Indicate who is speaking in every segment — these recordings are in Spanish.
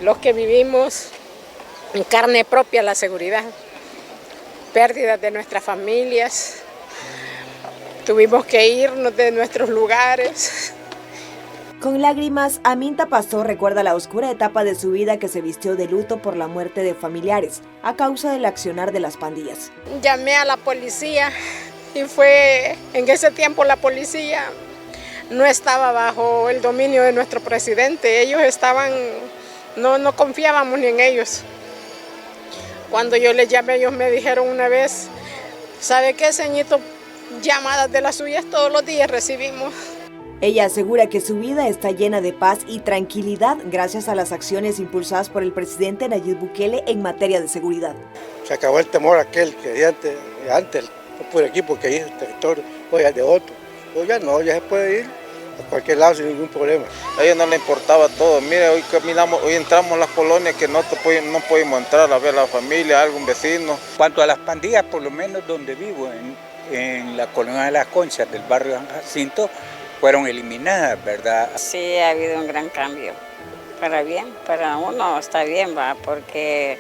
Speaker 1: los que vivimos en carne propia la seguridad, pérdidas de nuestras familias, tuvimos que irnos de nuestros lugares.
Speaker 2: Con lágrimas, Aminta Pastor recuerda la oscura etapa de su vida que se vistió de luto por la muerte de familiares a causa del accionar de las pandillas.
Speaker 1: Llamé a la policía y fue en ese tiempo la policía no estaba bajo el dominio de nuestro presidente. Ellos estaban, no confiábamos ni en ellos. Cuando yo les llamé, ellos me dijeron una vez, ¿sabe qué, ceñito? Llamadas de las suyas todos los días recibimos.
Speaker 2: Ella asegura que su vida está llena de paz y tranquilidad gracias a las acciones impulsadas por el presidente Nayib Bukele en materia de seguridad.
Speaker 3: Se acabó el temor aquel que antes no pude aquí porque ahí es el territorio, hoy es de otro. Hoy ya no, ya se puede ir a cualquier lado sin ningún problema.
Speaker 4: A ella no le importaba todo. Mire, hoy caminamos, hoy entramos a las colonias que no podemos entrar a ver a la familia, a algún vecino.
Speaker 5: Cuanto a las pandillas, por lo menos donde vivo, en la colonia de las Conchas del barrio San Jacinto, fueron eliminadas, ¿verdad?
Speaker 6: Sí, ha habido un gran cambio. Para bien, para uno está bien, va, porque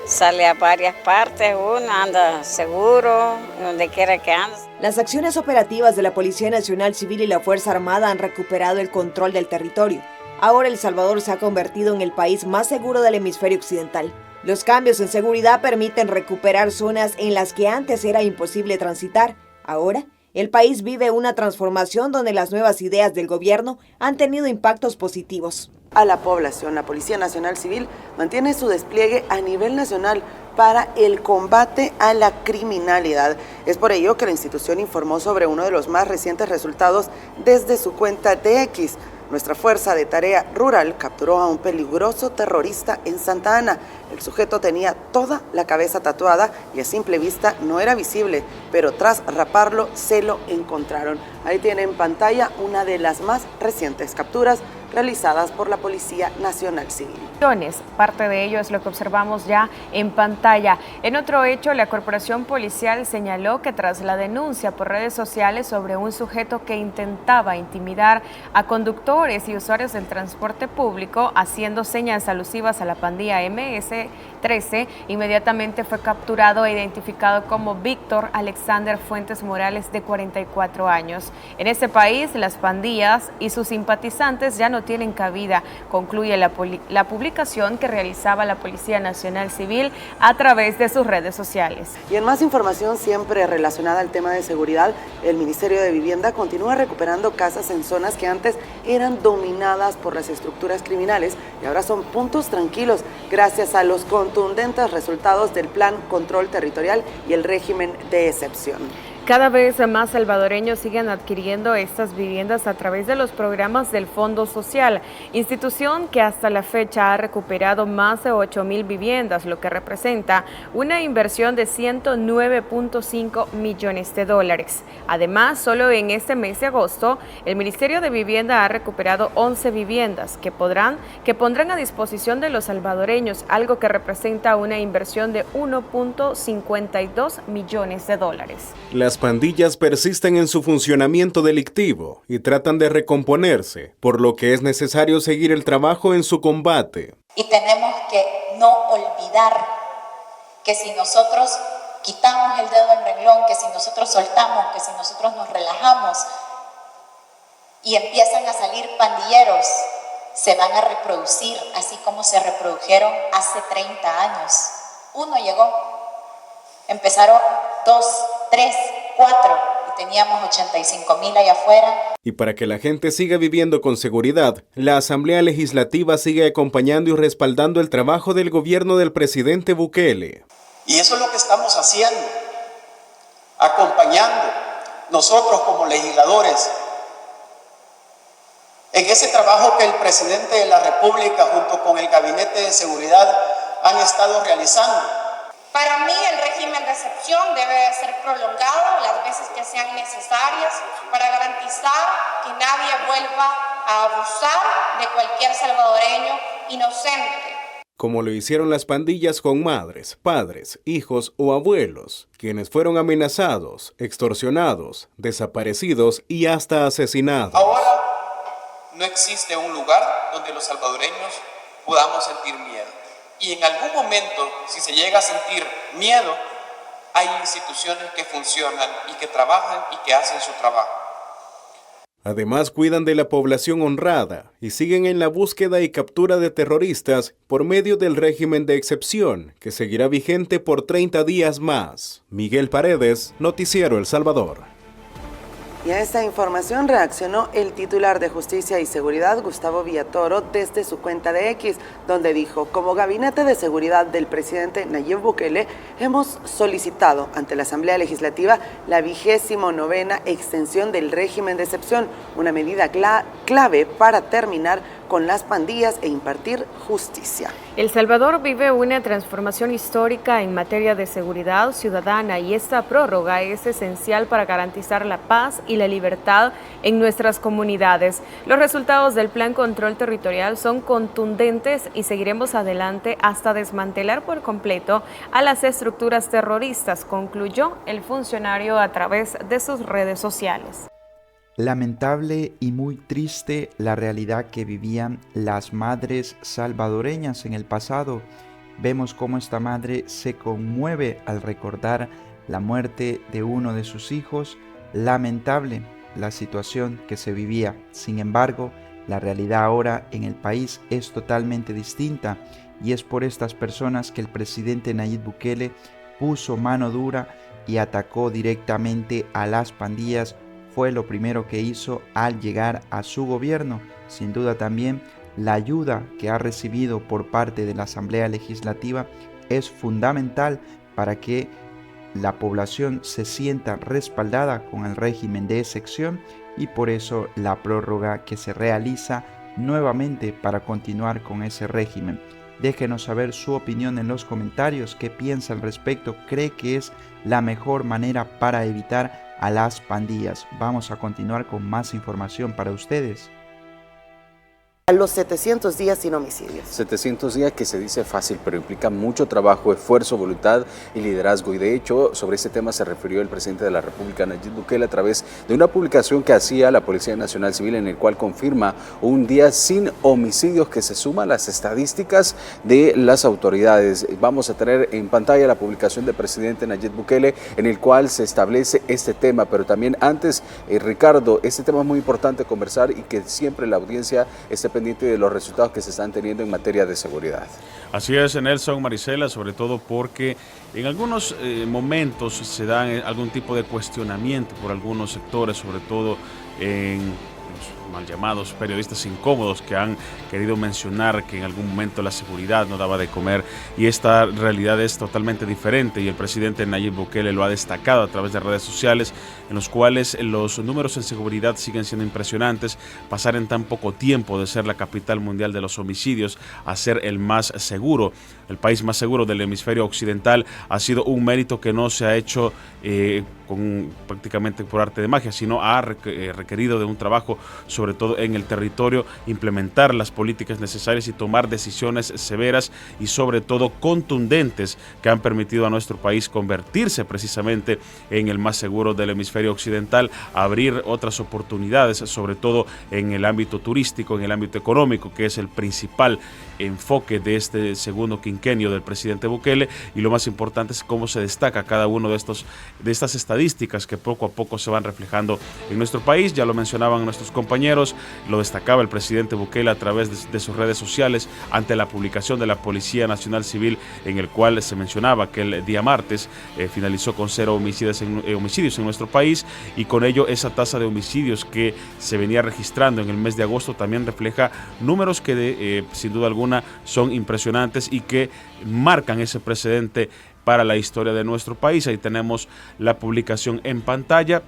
Speaker 6: sale a varias partes, uno anda seguro, donde quiera que ande.
Speaker 2: Las acciones operativas de la Policía Nacional Civil y la Fuerza Armada han recuperado el control del territorio. Ahora El Salvador se ha convertido en el país más seguro del hemisferio occidental. Los cambios en seguridad permiten recuperar zonas en las que antes era imposible transitar. Ahora, el país vive una transformación donde las nuevas ideas del gobierno han tenido impactos positivos.
Speaker 7: A la población, la Policía Nacional Civil mantiene su despliegue a nivel nacional para el combate a la criminalidad. Es por ello que la institución informó sobre uno de los más recientes resultados desde su cuenta de X. Nuestra Fuerza de Tarea Rural capturó a un peligroso terrorista en Santa Ana. El sujeto tenía toda la cabeza tatuada y a simple vista no era visible, pero tras raparlo se lo encontraron. Ahí tiene en pantalla una de las más recientes capturas realizadas por la Policía Nacional Civil.
Speaker 8: Parte de ello es lo que observamos ya en pantalla. En otro hecho, la Corporación Policial señaló que tras la denuncia por redes sociales sobre un sujeto que intentaba intimidar a conductores y usuarios del transporte público haciendo señas alusivas a la pandilla MS-13, inmediatamente fue capturado e identificado como Víctor Alexander Fuentes Morales, de 44 años. En este país, las pandillas y sus simpatizantes ya no tienen cabida, concluye la publicación que realizaba la Policía Nacional Civil a través de sus redes sociales.
Speaker 7: Y en más información siempre relacionada al tema de seguridad, el Ministerio de Vivienda continúa recuperando casas en zonas que antes eran dominadas por las estructuras criminales y ahora son puntos tranquilos gracias a los contundentes resultados del Plan Control Territorial y el régimen de excepción.
Speaker 8: Cada vez más salvadoreños siguen adquiriendo estas viviendas a través de los programas del Fondo Social, institución que hasta la fecha ha recuperado más de 8,000 viviendas, lo que representa una inversión de $109.5 millones. Además, solo en este mes de agosto, el Ministerio de Vivienda ha recuperado 11 viviendas que pondrán a disposición de los salvadoreños, algo que representa una inversión de $1.52 millones.
Speaker 9: Las pandillas persisten en su funcionamiento delictivo y tratan de recomponerse, por lo que es necesario seguir el trabajo en su combate.
Speaker 10: Y tenemos que no olvidar que si nosotros quitamos el dedo del renglón, que si nosotros soltamos, que si nosotros nos relajamos y empiezan a salir pandilleros, se van a reproducir así como se reprodujeron hace 30 años. Uno llegó, empezaron 2, 3, 4 y teníamos 85,000 allá afuera.
Speaker 9: Y para que la gente siga viviendo con seguridad, la Asamblea Legislativa sigue acompañando y respaldando el trabajo del gobierno del presidente Bukele.
Speaker 11: Y eso es lo que estamos haciendo, acompañando nosotros como legisladores en ese trabajo que el presidente de la República junto con el Gabinete de Seguridad han estado realizando.
Speaker 12: Para mí el régimen de excepción debe ser prolongado las veces que sean necesarias para garantizar que nadie vuelva a abusar de cualquier salvadoreño inocente.
Speaker 9: Como lo hicieron las pandillas con madres, padres, hijos o abuelos, quienes fueron amenazados, extorsionados, desaparecidos y hasta asesinados.
Speaker 11: Ahora no existe un lugar donde los salvadoreños podamos sentir miedo. Y en algún momento, si se llega a sentir miedo, hay instituciones que funcionan y que trabajan y que hacen su trabajo.
Speaker 9: Además, cuidan de la población honrada y siguen en la búsqueda y captura de terroristas por medio del régimen de excepción, que seguirá vigente por 30 días más. Miguel Paredes, Noticiero El Salvador.
Speaker 7: Y a esta información reaccionó el titular de Justicia y Seguridad, Gustavo Villatoro, desde su cuenta de X, donde dijo: como Gabinete de Seguridad del presidente Nayib Bukele, hemos solicitado ante la Asamblea Legislativa la 29ª extensión del régimen de excepción, una medida clave para terminar con las pandillas e impartir justicia.
Speaker 8: El Salvador vive una transformación histórica en materia de seguridad ciudadana y esta prórroga es esencial para garantizar la paz y la libertad en nuestras comunidades. Los resultados del Plan Control Territorial son contundentes y seguiremos adelante hasta desmantelar por completo a las estructuras terroristas, concluyó el funcionario a través de sus redes sociales.
Speaker 13: Lamentable y muy triste la realidad que vivían las madres salvadoreñas en el pasado. Vemos cómo esta madre se conmueve al recordar la muerte de uno de sus hijos. Lamentable la situación que se vivía. Sin embargo, la realidad ahora en el país es totalmente distinta y es por estas personas que el presidente Nayib Bukele puso mano dura y atacó directamente a las pandillas. Fue lo primero que hizo al llegar a su gobierno. Sin duda también la ayuda que ha recibido por parte de la Asamblea Legislativa es fundamental para que la población se sienta respaldada con el régimen de excepción y por eso la prórroga que se realiza nuevamente para continuar con ese régimen. Déjenos saber su opinión en los comentarios, qué piensa al respecto, cree que es la mejor manera para evitar a las pandillas. Vamos a continuar con más información para ustedes.
Speaker 7: A los 700 días sin homicidios.
Speaker 14: 700 días que se dice fácil, pero implica mucho trabajo, esfuerzo, voluntad y liderazgo. Y de hecho, sobre este tema se refirió el presidente de la República, Nayib Bukele, a través de una publicación que hacía la Policía Nacional Civil, en el cual confirma un día sin homicidios que se suma a las estadísticas de las autoridades. Vamos a tener en pantalla la publicación del presidente Nayib Bukele, en el cual se establece este tema. Pero también antes, Ricardo, este tema es muy importante conversar y que siempre la audiencia esté pendiente de los resultados que se están teniendo en materia de seguridad.
Speaker 15: Así es, Nelson, Marisela, sobre todo porque en algunos momentos se da algún tipo de cuestionamiento por algunos sectores, sobre todo en los mal llamados periodistas incómodos que han querido mencionar que en algún momento la seguridad no daba de comer, y esta realidad es totalmente diferente y el presidente Nayib Bukele lo ha destacado a través de redes sociales, en los cuales los números en seguridad siguen siendo impresionantes. Pasar en tan poco tiempo de ser la capital mundial de los homicidios a ser el más seguro, el país más seguro del hemisferio occidental, ha sido un mérito que no se ha hecho prácticamente por arte de magia, sino ha requerido de un trabajo, sobre todo en el territorio, implementar las políticas necesarias y tomar decisiones severas y sobre todo contundentes que han permitido a nuestro país convertirse precisamente en el más seguro del hemisferio occidental, abrir otras oportunidades, sobre todo en el ámbito turístico, en el ámbito económico, que es el principal enfoque de este segundo quinquenio del presidente Bukele, y lo más importante es cómo se destaca cada uno de estas estadísticas que poco a poco se van reflejando en nuestro país. Ya lo mencionaban nuestros compañeros, lo destacaba el presidente Bukele a través de sus redes sociales ante la publicación de la Policía Nacional Civil, en el cual se mencionaba que el día martes finalizó con 0 homicidios en nuestro país, y con ello esa tasa de homicidios que se venía registrando en el mes de agosto también refleja números que sin duda alguna son impresionantes y que marcan ese precedente para la historia de nuestro país. Ahí tenemos la publicación en pantalla.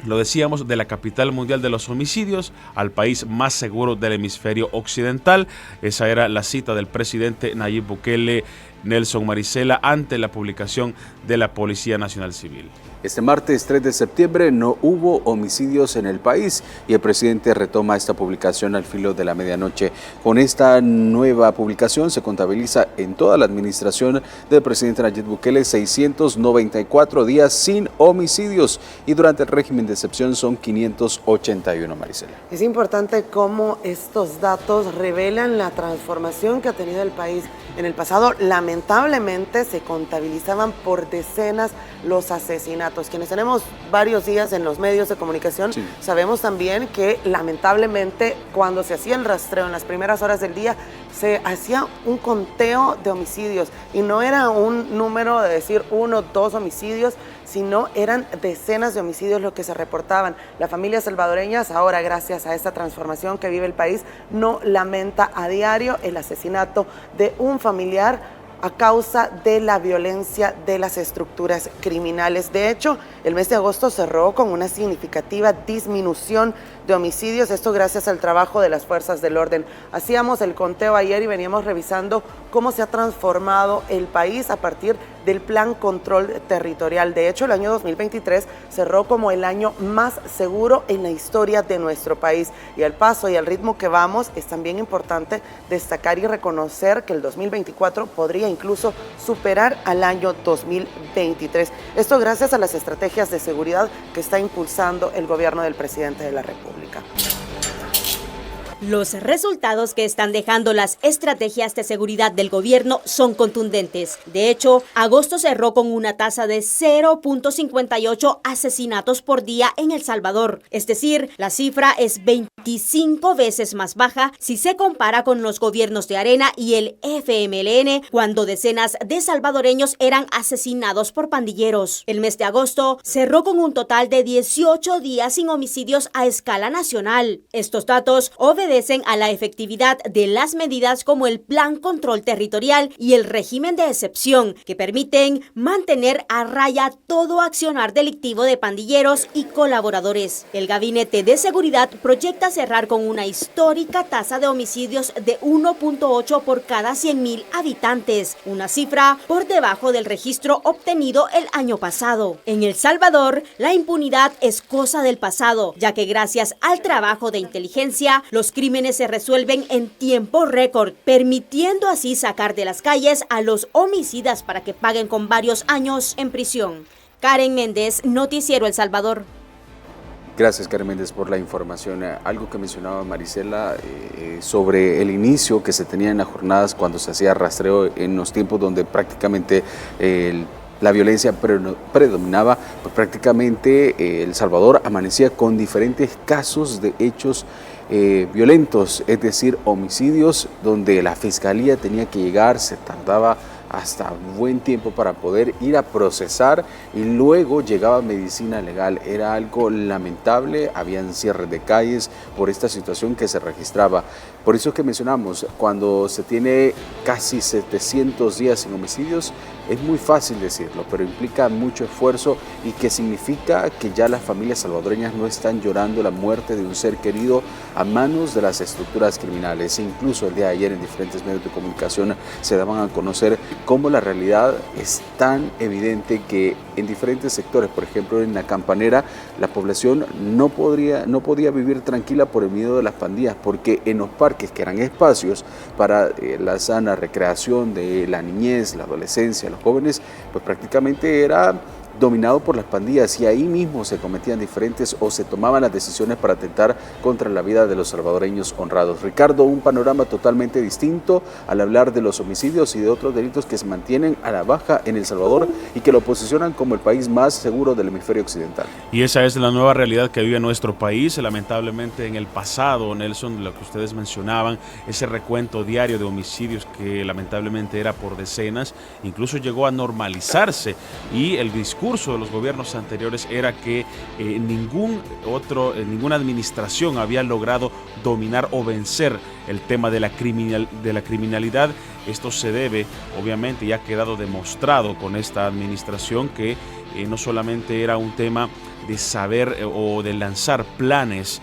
Speaker 15: Lo decíamos, de la capital mundial de los homicidios al país más seguro del hemisferio occidental. Esa era la cita del presidente Nayib Bukele, Nelson, Marisela, ante la publicación de la Policía Nacional Civil.
Speaker 14: Este martes 3 de septiembre no hubo homicidios en el país y el presidente retoma esta publicación al filo de la medianoche. Con esta nueva publicación se contabiliza en toda la administración del presidente Nayib Bukele 694 días sin homicidios y durante el régimen de excepción son 581, Marisela.
Speaker 7: Es importante cómo estos datos revelan la transformación que ha tenido el país. En el pasado, lamentablemente, se contabilizaban por decenas los asesinatos. Quienes tenemos varios días en los medios de comunicación, sí, sabemos también que lamentablemente cuando se hacía el rastreo en las primeras horas del día, se hacía un conteo de homicidios y no era un número de decir 1, 2 homicidios, sino eran decenas de homicidios lo que se reportaban. La familia salvadoreñas ahora, gracias a esta transformación que vive el país, no lamenta a diario el asesinato de un familiar a causa de la violencia de las estructuras criminales. De hecho, el mes de agosto cerró con una significativa disminución de homicidios, esto gracias al trabajo de las fuerzas del orden. Hacíamos el conteo ayer y veníamos revisando cómo se ha transformado el país a partir del Plan Control Territorial. De hecho, el año 2023 cerró como el año más seguro en la historia de nuestro país. Y al paso y al ritmo que vamos, es también importante destacar y reconocer que el 2024 podría incluso superar al año 2023. Esto gracias a las estrategias de seguridad que está impulsando el gobierno del presidente de la República.
Speaker 16: Los resultados que están dejando las estrategias de seguridad del gobierno son contundentes. De hecho, agosto cerró con una tasa de 0.58 asesinatos por día en El Salvador. Es decir, la cifra es 25 veces más baja si se compara con los gobiernos de Arena y el FMLN, cuando decenas de salvadoreños eran asesinados por pandilleros. El mes de agosto cerró con un total de 18 días sin homicidios a escala nacional. Estos datos obedecen a la efectividad de las medidas como el Plan Control Territorial y el régimen de excepción, que permiten mantener a raya todo accionar delictivo de pandilleros y colaboradores. El Gabinete de Seguridad proyecta cerrar con una histórica tasa de homicidios de 1.8 por cada 100.000 habitantes, una cifra por debajo del registro obtenido el año pasado. En El Salvador, la impunidad es cosa del pasado, ya que gracias al trabajo de inteligencia, los crímenes se resuelven en tiempo récord, permitiendo así sacar de las calles a los homicidas para que paguen con varios años en prisión. Karen Méndez, Noticiero El Salvador.
Speaker 14: Gracias, Karen Méndez, por la información. Algo que mencionaba Marisela sobre el inicio que se tenía en las jornadas cuando se hacía rastreo en los tiempos donde prácticamente la violencia predominaba, pues prácticamente El Salvador amanecía con diferentes casos de hechos violentos, es decir, homicidios donde la fiscalía tenía que llegar, se tardaba hasta buen tiempo para poder ir a procesar y luego llegaba medicina legal. Era algo lamentable, habían cierres de calles por esta situación que se registraba. Por eso es que mencionamos, cuando se tiene casi 700 días sin homicidios, es muy fácil decirlo, pero implica mucho esfuerzo y que significa que ya las familias salvadoreñas no están llorando la muerte de un ser querido a manos de las estructuras criminales. Incluso el día de ayer en diferentes medios de comunicación se daban a conocer cómo la realidad es tan evidente que en diferentes sectores, por ejemplo en La Campanera, la población no podía vivir tranquila por el miedo de las pandillas, porque en los parques, que eran espacios para la sana recreación de la niñez, la adolescencia, los jóvenes, pues prácticamente era dominado por las pandillas y ahí mismo se cometían diferentes o se tomaban las decisiones para atentar contra la vida de los salvadoreños honrados. Ricardo, un panorama totalmente distinto al hablar de los homicidios y de otros delitos que se mantienen a la baja en El Salvador y que lo posicionan como el país más seguro del hemisferio occidental.
Speaker 15: Y esa es la nueva realidad que vive nuestro país. Lamentablemente en el pasado, Nelson, lo que ustedes mencionaban, ese recuento diario de homicidios que lamentablemente era por decenas, incluso llegó a normalizarse y el discurso de los gobiernos anteriores era que ninguna administración había logrado dominar o vencer el tema de la criminalidad. Esto se debe, obviamente, y ha quedado demostrado con esta administración que no solamente era un tema de saber o de lanzar planes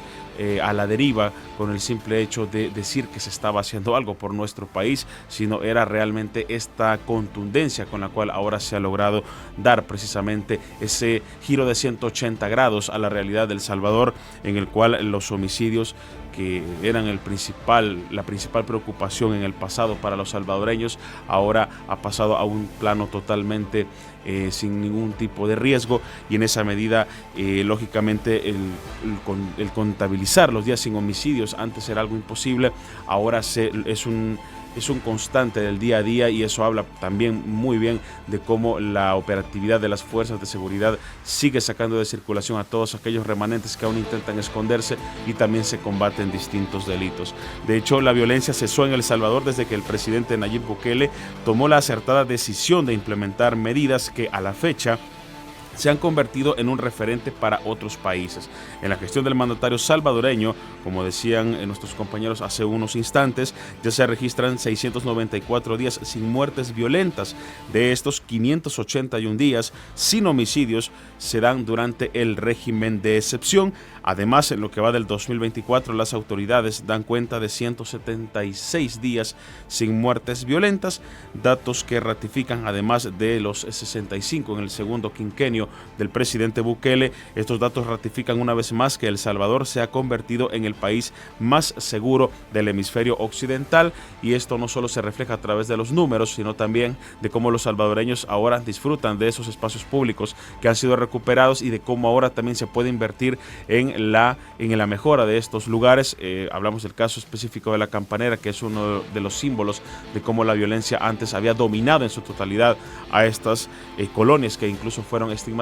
Speaker 15: a la deriva con el simple hecho de decir que se estaba haciendo algo por nuestro país, sino era realmente esta contundencia con la cual ahora se ha logrado dar precisamente ese giro de 180 grados a la realidad del Salvador, en el cual los homicidios, que eran la principal preocupación en el pasado para los salvadoreños, ahora ha pasado a un plano totalmente sin ningún tipo de riesgo, y en esa medida lógicamente el contabilizar los días sin homicidios antes era algo imposible, ahora es un constante del día a día, y eso habla también muy bien de cómo la operatividad de las fuerzas de seguridad sigue sacando de circulación a todos aquellos remanentes que aún intentan esconderse, y también se combaten distintos delitos. De hecho, la violencia cesó en El Salvador desde que el presidente Nayib Bukele tomó la acertada decisión de implementar medidas que a la fecha se han convertido en un referente para otros países. En la gestión del mandatario salvadoreño, como decían nuestros compañeros hace unos instantes, ya se registran 694 días sin muertes violentas. De estos, 581 días sin homicidios se dan durante el régimen de excepción. Además, en lo que va del 2024, las autoridades dan cuenta de 176 días sin muertes violentas, datos que ratifican, además de los 65 en el segundo quinquenio del presidente Bukele. Estos datos ratifican una vez más que El Salvador se ha convertido en el país más seguro del hemisferio occidental, y esto no solo se refleja a través de los números, sino también de cómo los salvadoreños ahora disfrutan de esos espacios públicos que han sido recuperados, y de cómo ahora también se puede invertir en la mejora de estos lugares. Hablamos del caso específico de La Campanera, que es uno de los símbolos de cómo la violencia antes había dominado en su totalidad a estas colonias que incluso fueron estigmatizadas,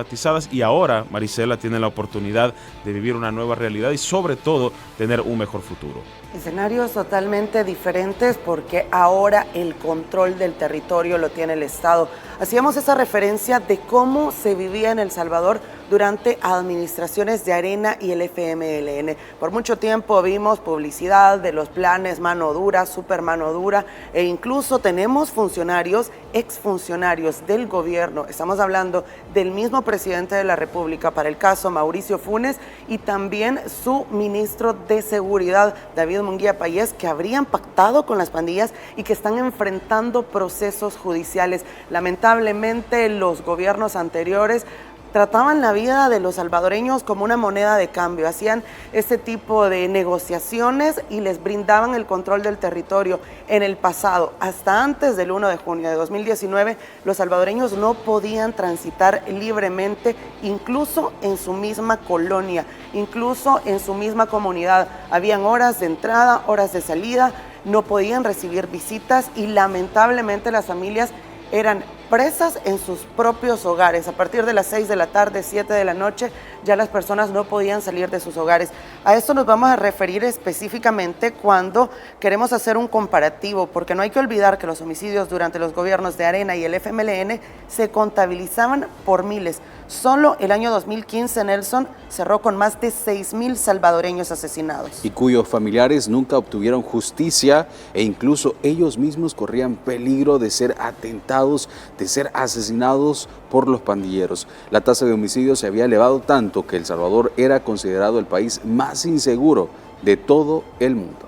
Speaker 15: y ahora Marisela tiene la oportunidad de vivir una nueva realidad y sobre todo tener un mejor futuro.
Speaker 7: Escenarios totalmente diferentes, porque ahora el control del territorio lo tiene el Estado. Hacíamos esa referencia de cómo se vivía en El Salvador durante administraciones de Arena y el FMLN. Por mucho tiempo vimos publicidad de los planes mano dura, super mano dura, e incluso tenemos funcionarios, exfuncionarios del gobierno, estamos hablando del mismo presidente de la República para el caso Mauricio Funes, y también su ministro de Seguridad, David Munguía Payés, que habrían pactado con las pandillas y que están enfrentando procesos judiciales. Lamentablemente, los gobiernos anteriores trataban la vida de los salvadoreños como una moneda de cambio, hacían este tipo de negociaciones y les brindaban el control del territorio. En el pasado, hasta antes del 1 de junio de 2019, los salvadoreños no podían transitar libremente, incluso en su misma colonia, incluso en su misma comunidad. Habían horas de entrada, horas de salida, no podían recibir visitas, y lamentablemente las familias eran presas en sus propios hogares. A partir de las 6 de la tarde, 7 de la noche, ya las personas no podían salir de sus hogares. A esto nos vamos a referir específicamente cuando queremos hacer un comparativo, porque no hay que olvidar que los homicidios durante los gobiernos de Arena y el FMLN se contabilizaban por miles. Solo el año 2015, Nelson, cerró con más de 6,000 salvadoreños asesinados.
Speaker 14: Y cuyos familiares nunca obtuvieron justicia, e incluso ellos mismos corrían peligro de ser atentados, de ser asesinados por los pandilleros. La tasa de homicidios se había elevado tanto que El Salvador era considerado el país más inseguro de todo el mundo.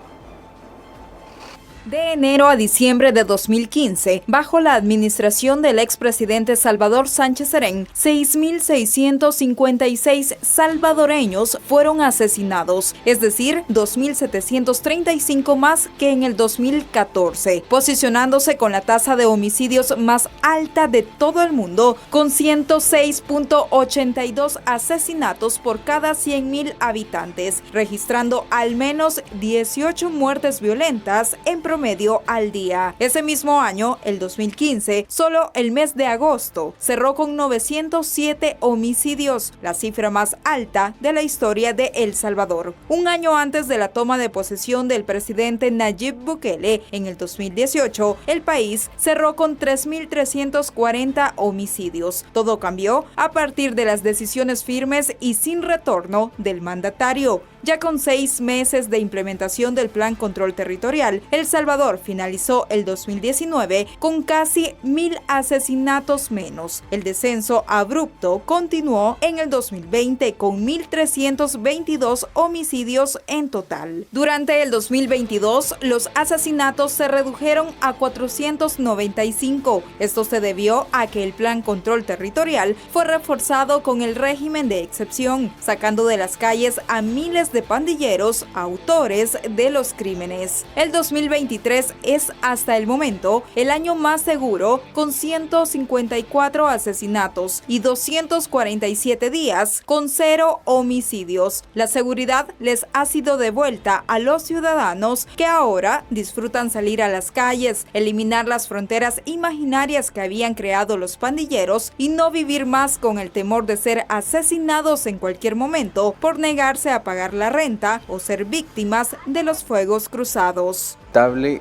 Speaker 17: De enero a diciembre de 2015, bajo la administración del expresidente Salvador Sánchez Serén, 6,656 salvadoreños fueron asesinados, es decir, 2,735 más que en el 2014, posicionándose con la tasa de homicidios más alta de todo el mundo, con 106.82 asesinatos por cada 100,000 habitantes, registrando al menos 18 muertes violentas en promedio al día. Ese mismo año, el 2015, solo el mes de agosto cerró con 907 homicidios, la cifra más alta de la historia de El Salvador. Un año antes de la toma de posesión del presidente Nayib Bukele, en el 2018, el país cerró con 3,340 homicidios. Todo cambió a partir de las decisiones firmes y sin retorno del mandatario. Ya con 6 meses de implementación del Plan Control Territorial, El Salvador finalizó el 2019 con casi 1,000 asesinatos menos. El descenso abrupto continuó en el 2020 con 1,322 homicidios en total. Durante el 2022, los asesinatos se redujeron a 495. Esto se debió a que el Plan Control Territorial fue reforzado con el régimen de excepción, sacando de las calles a miles de pandilleros autores de los crímenes. El 2023 es hasta el momento el año más seguro, con 154 asesinatos y 247 días con 0 homicidios. La seguridad les ha sido devuelta a los ciudadanos, que ahora disfrutan salir a las calles, eliminar las fronteras imaginarias que habían creado los pandilleros y no vivir más con el temor de ser asesinados en cualquier momento por negarse a pagar la renta o ser víctimas de los fuegos cruzados.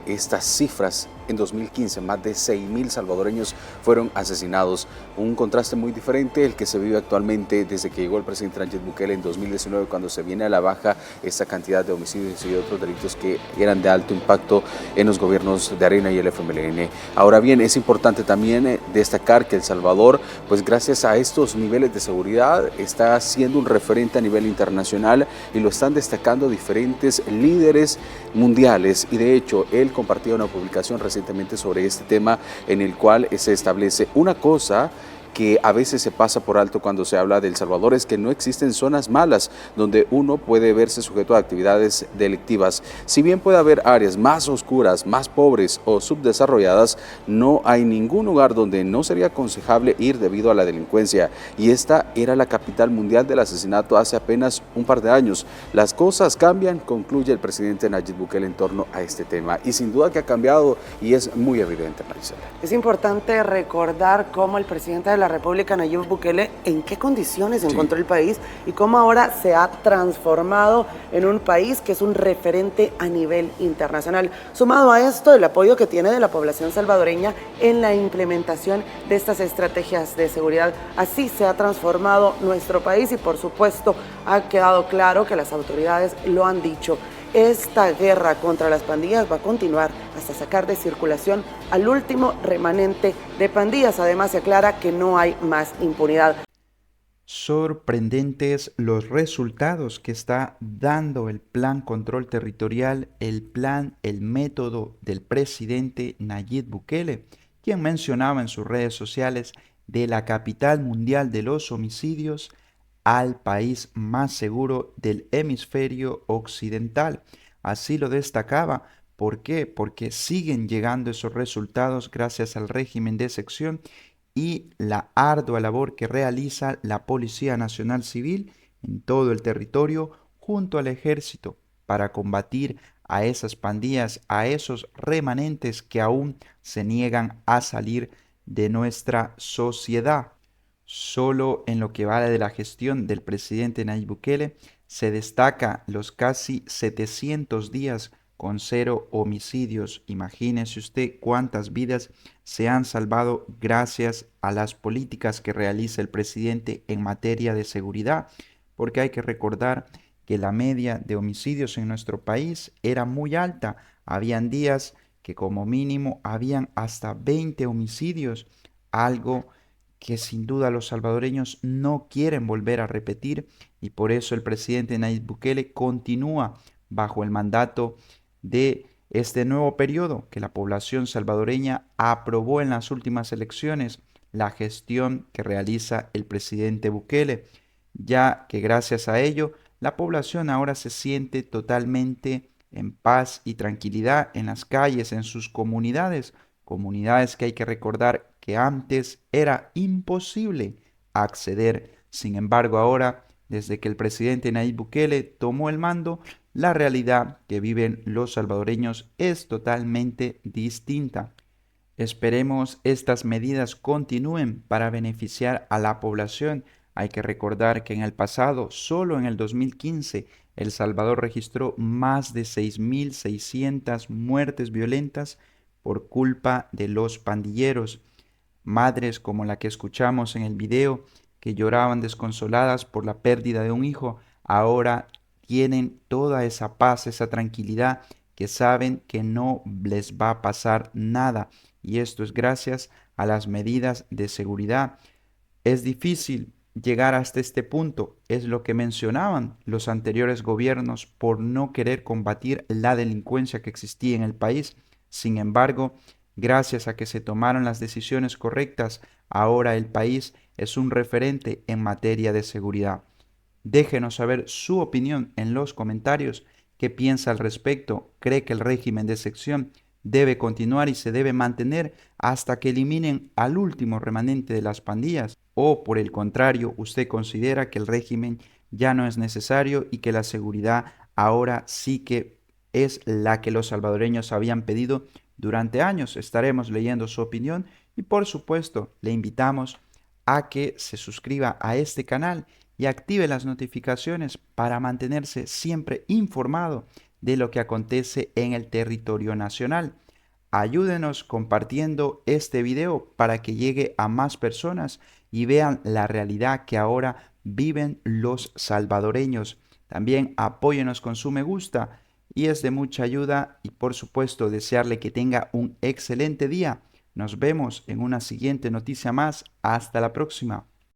Speaker 14: Estas cifras. En 2015, más de 6,000 salvadoreños fueron asesinados. Un contraste muy diferente el que se vive actualmente desde que llegó el presidente Nayib Bukele en 2019, cuando se viene a la baja esta cantidad de homicidios y otros delitos que eran de alto impacto en los gobiernos de Arena y el FMLN. Ahora bien, es importante también destacar que El Salvador, pues gracias a estos niveles de seguridad, está siendo un referente a nivel internacional y lo están destacando diferentes líderes mundiales. Y de hecho, él compartió una publicación recientemente sobre este tema, en el cual se establece una cosa que a veces se pasa por alto cuando se habla de El Salvador, es que no existen zonas malas donde uno puede verse sujeto a actividades delictivas. Si bien puede haber áreas más oscuras, más pobres o subdesarrolladas, no hay ningún lugar donde no sería aconsejable ir debido a la delincuencia. Y esta era la capital mundial del asesinato hace apenas un par de años. Las cosas cambian, concluye el presidente Nayib Bukele en torno a este tema. Y sin duda que ha cambiado y es muy evidente, Marisela.
Speaker 7: Es importante recordar cómo el presidente de la República, Nayib Bukele, en qué condiciones encontró el país y cómo ahora se ha transformado en un país que es un referente a nivel internacional. Sumado a esto, el apoyo que tiene de la población salvadoreña en la implementación de estas estrategias de seguridad. Así se ha transformado nuestro país y, por supuesto, ha quedado claro que las autoridades lo han dicho. Esta guerra contra las pandillas va a continuar hasta sacar de circulación al último remanente de pandillas. Además, se aclara que no hay más impunidad.
Speaker 13: Sorprendentes los resultados que está dando el Plan Control Territorial, el método del presidente Nayib Bukele, quien mencionaba en sus redes sociales de la capital mundial de los homicidios al país más seguro del hemisferio occidental. Así lo destacaba. ¿Por qué? Porque siguen llegando esos resultados gracias al régimen de excepción y la ardua labor que realiza la Policía Nacional Civil en todo el territorio junto al ejército para combatir a esas pandillas, a esos remanentes que aún se niegan a salir de nuestra sociedad. Solo en lo que vale de la gestión del presidente Nayib Bukele se destaca los casi 700 días con 0 homicidios. Imagínese usted cuántas vidas se han salvado gracias a las políticas que realiza el presidente en materia de seguridad, porque hay que recordar que la media de homicidios en nuestro país era muy alta. Habían días que como mínimo habían hasta 20 homicidios, algo que sin duda los salvadoreños no quieren volver a repetir, y por eso el presidente Nayib Bukele continúa bajo el mandato de este nuevo periodo que la población salvadoreña aprobó en las últimas elecciones, la gestión que realiza el presidente Bukele, ya que gracias a ello la población ahora se siente totalmente en paz y tranquilidad en las calles, en sus comunidades que hay que recordar que antes era imposible acceder. Sin embargo, ahora, desde que el presidente Nayib Bukele tomó el mando, la realidad que viven los salvadoreños es totalmente distinta. Esperemos estas medidas continúen para beneficiar a la población. Hay que recordar que en el pasado, solo en el 2015, El Salvador registró más de 6,600 muertes violentas por culpa de los pandilleros. Madres como la que escuchamos en el video, que lloraban desconsoladas por la pérdida de un hijo, ahora tienen toda esa paz, esa tranquilidad, que saben que no les va a pasar nada. Y esto es gracias a las medidas de seguridad. Es difícil llegar hasta este punto, es lo que mencionaban los anteriores gobiernos por no querer combatir la delincuencia que existía en el país. Sin embargo, gracias a que se tomaron las decisiones correctas, ahora el país es un referente en materia de seguridad. Déjenos saber su opinión en los comentarios. ¿Qué piensa al respecto? ¿Cree que el régimen de excepción debe continuar y se debe mantener hasta que eliminen al último remanente de las pandillas? ¿O por el contrario, usted considera que el régimen ya no es necesario y que la seguridad ahora sí que es la que los salvadoreños habían pedido durante años? Estaremos leyendo su opinión y por supuesto le invitamos a que se suscriba a este canal y active las notificaciones para mantenerse siempre informado de lo que acontece en el territorio nacional. Ayúdenos compartiendo este video para que llegue a más personas y vean la realidad que ahora viven los salvadoreños. También apóyenos con su me gusta y es de mucha ayuda y por supuesto desearle que tenga un excelente día. Nos vemos en una siguiente noticia más. Hasta la próxima.